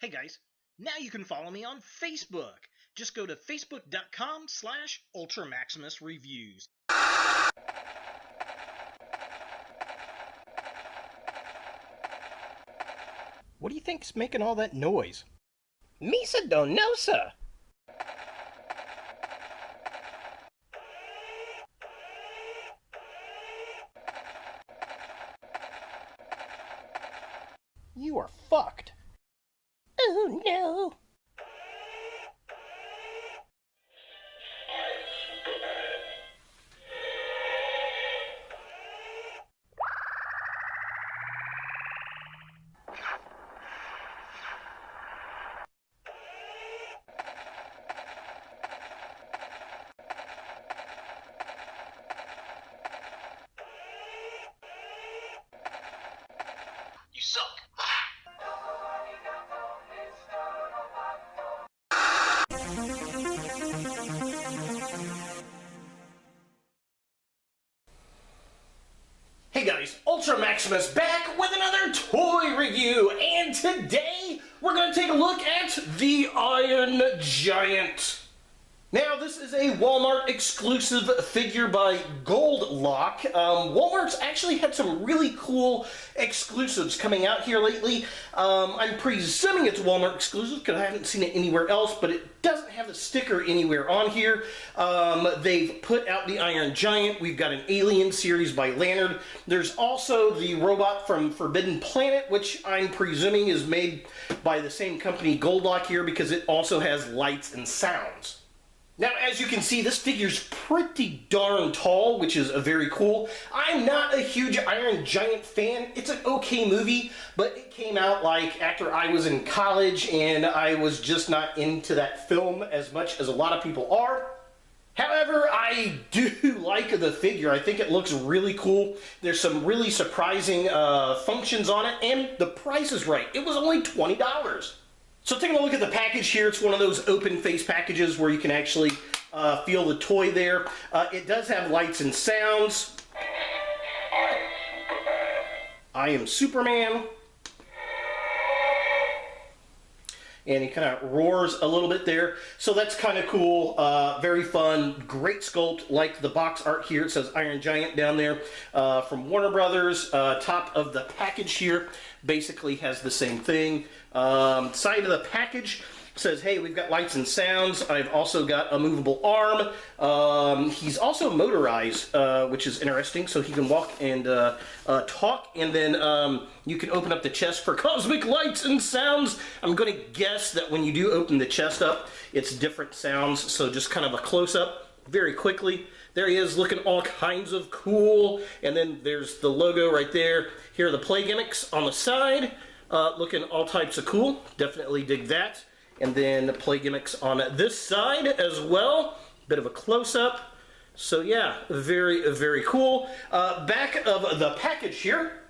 Hey guys, now you can follow me on Facebook. Just go to facebook.com/UltraMaximusReviews. What do you think's making all that noise? Misa don't know, sir. You are fucked. Oh no. You suck. Hey guys, Ultra Maximus back with another toy review, and today we're going to take a look at the Iron Giant. Now, this is a Walmart exclusive figure by Goldlok. Walmart's actually had some really cool exclusives coming out here lately. I'm presuming it's a Walmart exclusive because I haven't seen it anywhere else, but it doesn't have the sticker anywhere on here. They've put out the Iron Giant. We've got an Alien series by Lantern. There's also the robot from Forbidden Planet, which I'm presuming is made by the same company, Goldlok, here, because it also has lights and sounds. Now, as you can see, this figure's pretty darn tall, which is very cool. I'm not a huge Iron Giant fan. It's an okay movie, but it came out like after I was in college, and I was just not into that film as much as a lot of people are. However, I do like the figure. I think it looks really cool. There's some really surprising functions on it, and the price is right. It was only $20. So taking a look at the package here, it's one of those open face packages where you can actually feel the toy there. It does have lights and sounds. I am Superman. And he kind of roars a little bit there. So that's kind of cool, very fun, great sculpt, like the box art here. It says Iron Giant down there from Warner Brothers. Top of the package here basically has the same thing. Side of the package says, hey, we've got lights and sounds. I've also got a movable arm. He's also motorized, which is interesting, so he can walk and talk, and then you can open up the chest for cosmic lights and sounds. I'm going to guess that when you do open the chest up, it's different sounds, so just kind of a close-up very quickly. There he is, looking all kinds of cool, and then there's the logo right there. Here are the play gimmicks on the side, looking all types of cool. Definitely dig that. And then the play gimmicks on this side as well. Bit of a close-up. So yeah, very, very cool. Back of the package here,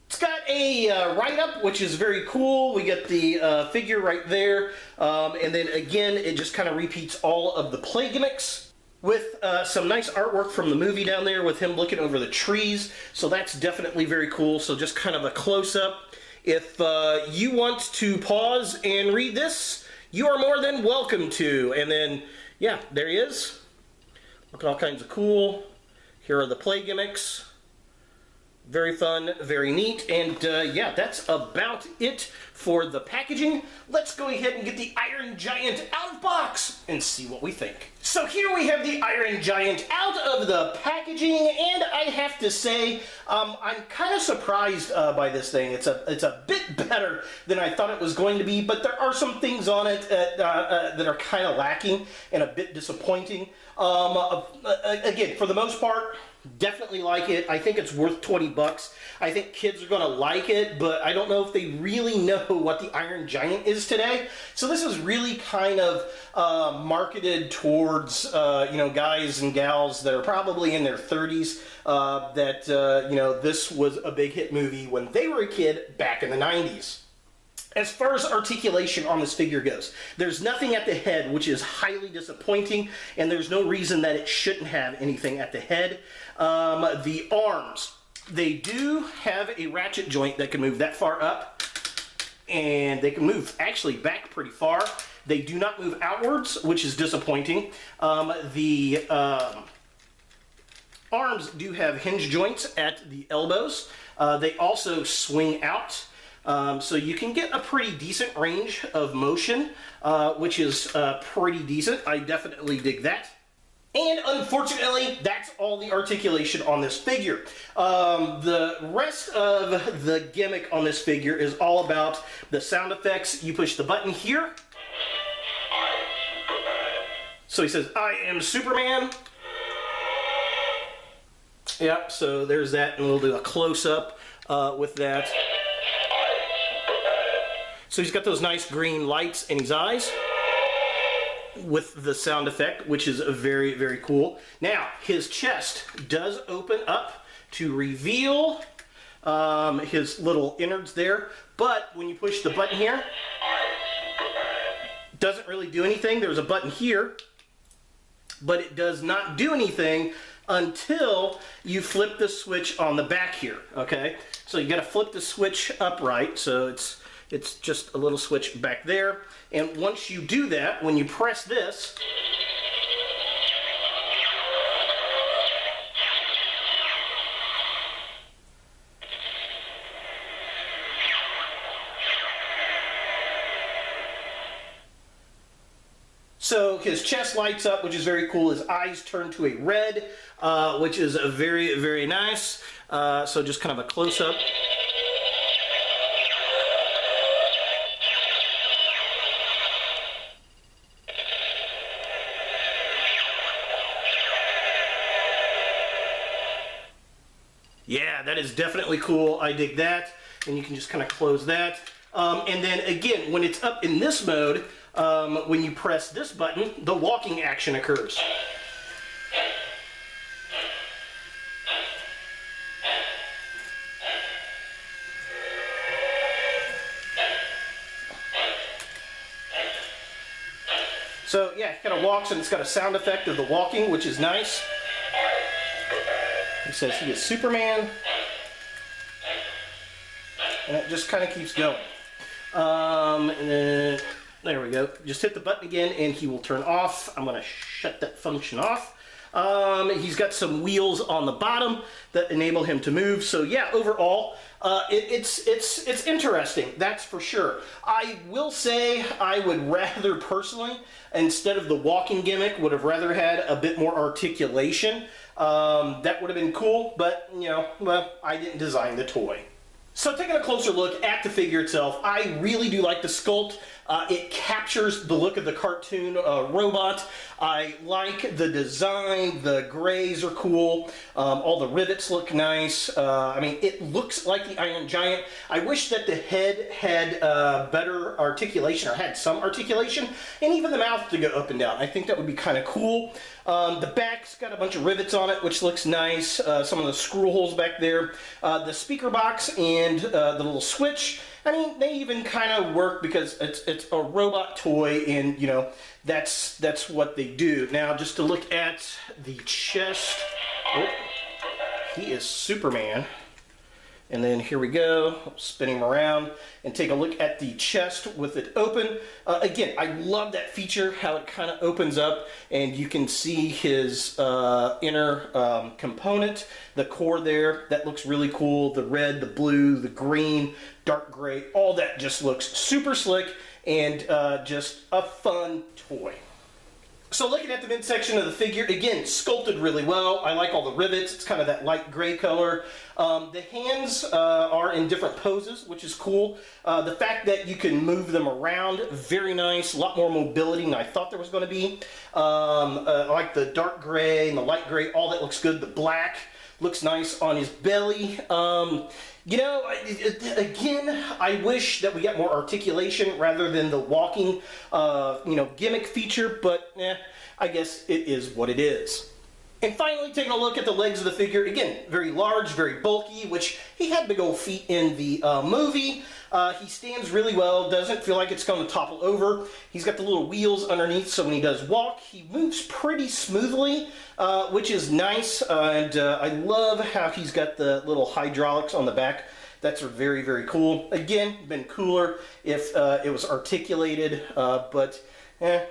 it's got a write-up, which is very cool. We get the figure right there. And then again, it just kind of repeats all of the play gimmicks with some nice artwork from the movie down there with him looking over the trees. So that's definitely very cool. So just kind of a close-up. If you want to pause and read this, you are more than welcome to. And then, yeah, there he is. Looking all kinds of cool. Here are the play gimmicks. Very fun, very neat. And yeah, that's about it for the packaging. Let's go ahead and get the Iron Giant out of box and see what we think. So here we have the Iron Giant out of the packaging, and I have to say, I'm kind of surprised by this thing. It's a bit better than I thought it was going to be, but there are some things on it that are kind of lacking and a bit disappointing. Again, for the most part, definitely like it. I think it's worth 20 bucks. I think kids are going to like it, but I don't know if they really know what the Iron Giant is today. So this is really kind of marketed towards, you know, guys and gals that are probably in their 30s, you know, this was a big hit movie when they were a kid back in the 90s. As far as articulation on this figure goes, there's nothing at the head, which is highly disappointing, and there's no reason that it shouldn't have anything at the head. The arms, they do have a ratchet joint that can move that far up. and they can move actually back pretty far. They do not move outwards, which is disappointing. The arms do have hinge joints at the elbows. They also swing out, so you can get a pretty decent range of motion, which is pretty decent. I definitely dig that. And unfortunately, that's all the articulation on this figure. The rest of the gimmick on this figure is all about the sound effects. You push the button here. So he says, "I am Superman." Yep, so there's that, and we'll do a close-up with that. So he's got those nice green lights in his eyes with the sound effect, which is very, very cool. Now, his chest does open up to reveal his little innards there, but when you push the button here, it doesn't really do anything. There's a button here, but it does not do anything until you flip the switch on the back here, okay? So you gotta flip the switch upright, so it's just a little switch back there. And once you do that, when you press this, so his chest lights up, which is very cool. His eyes turn to a red, which is a very, very nice. So just kind of a close-up. Yeah, that is definitely cool. I dig that. And you can just kind of close that. And then again, when it's up in this mode, when you press this button, the walking action occurs. So yeah, it kind of walks, and it's got a sound effect of the walking, which is nice. He says he is Superman, and it just kind of keeps going. And then, there we go. Just hit the button again, and he will turn off. I'm going to shut that function off. He's got some wheels on the bottom that enable him to move. So yeah, overall, it's interesting. That's for sure. I will say I would rather personally, instead of the walking gimmick, would have rather had a bit more articulation. That would have been cool, but you know, well, I didn't design the toy. So taking a closer look at the figure itself, I really do like the sculpt. It captures the look of the cartoon robot. I like the design. The grays are cool. All the rivets look nice. I mean, it looks like the Iron Giant. I wish that the head had better articulation, or had some articulation, and even the mouth to go up and down. I think that would be kind of cool. The back's got a bunch of rivets on it, which looks nice. Some of the screw holes back there. The speaker box and the little switch, I mean, they even kind of work because it's a robot toy, and you know, that's what they do. Now, just to look at the chest, oh, he is Superman. And then here we go, spin him around and take a look at the chest with it open. Again, I love that feature, how it kind of opens up and you can see his inner component, the core there. That looks really cool. The red, the blue, the green, dark gray, all that just looks super slick and just a fun toy. So looking at the midsection of the figure, again, sculpted really well. I like all the rivets. It's kind of that light gray color. The hands are in different poses, which is cool. The fact that you can move them around, very nice. A lot more mobility than I thought there was going to be. I like the dark gray and the light gray. All that looks good. The black looks nice on his belly. You know, again, I wish that we got more articulation rather than the walking, you know, gimmick feature, but I guess it is what it is. And finally, taking a look at the legs of the figure, again, very large, very bulky, which he had big old feet in the movie. He stands really well, doesn't feel like it's going to topple over. He's got the little wheels underneath, so when he does walk, he moves pretty smoothly, which is nice. And I love how he's got the little hydraulics on the back That's very, very cool. Again, been cooler if it was articulated, but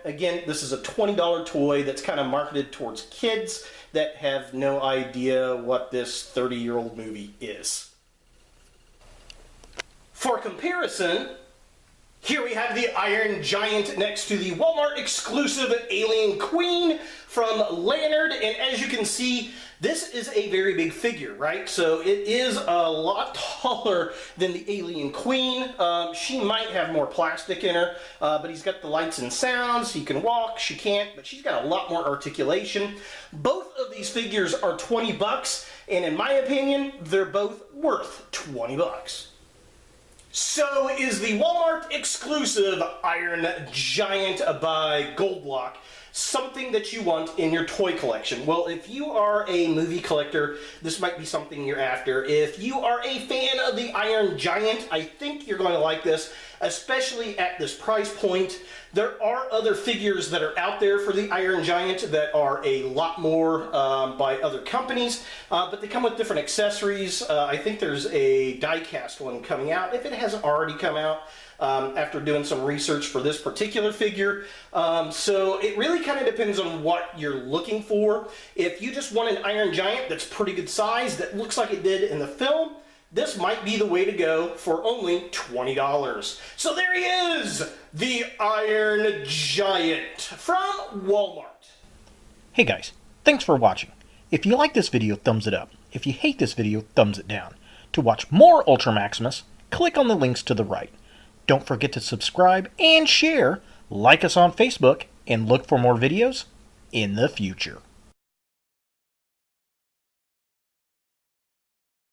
again, this is a $20 toy that's kind of marketed towards kids that have no idea what this 30-year-old movie is. For comparison, here we have the Iron Giant next to the Walmart exclusive Alien Queen from Leonard, and as you can see, this is a very big figure, right? So it is a lot taller than the Alien Queen. She might have more plastic in her, but he's got the lights and sounds. He can walk, she can't, but she's got a lot more articulation. Both of these figures are 20 bucks, and in my opinion, they're both worth 20 bucks. So is the Walmart exclusive Iron Giant by Goldlok something that you want in your toy collection? Well, if you are a movie collector, this might be something you're after. If you are a fan of the Iron Giant, I think you're going to like this, especially at this price point. There are other figures that are out there for the Iron Giant that are a lot more by other companies, but they come with different accessories. I think there's a die-cast one coming out, if it hasn't already come out, after doing some research for this particular figure. So it really kind of depends on what you're looking for. If you just want an Iron Giant that's pretty good size, that looks like it did in the film, this might be the way to go for only $20. So there he is, the Iron Giant from Walmart. Hey guys, thanks for watching. If you like this video, thumbs it up. If you hate this video, thumbs it down. To watch more Ultra Maximus, click on the links to the right. Don't forget to subscribe and share, like us on Facebook, and look for more videos in the future.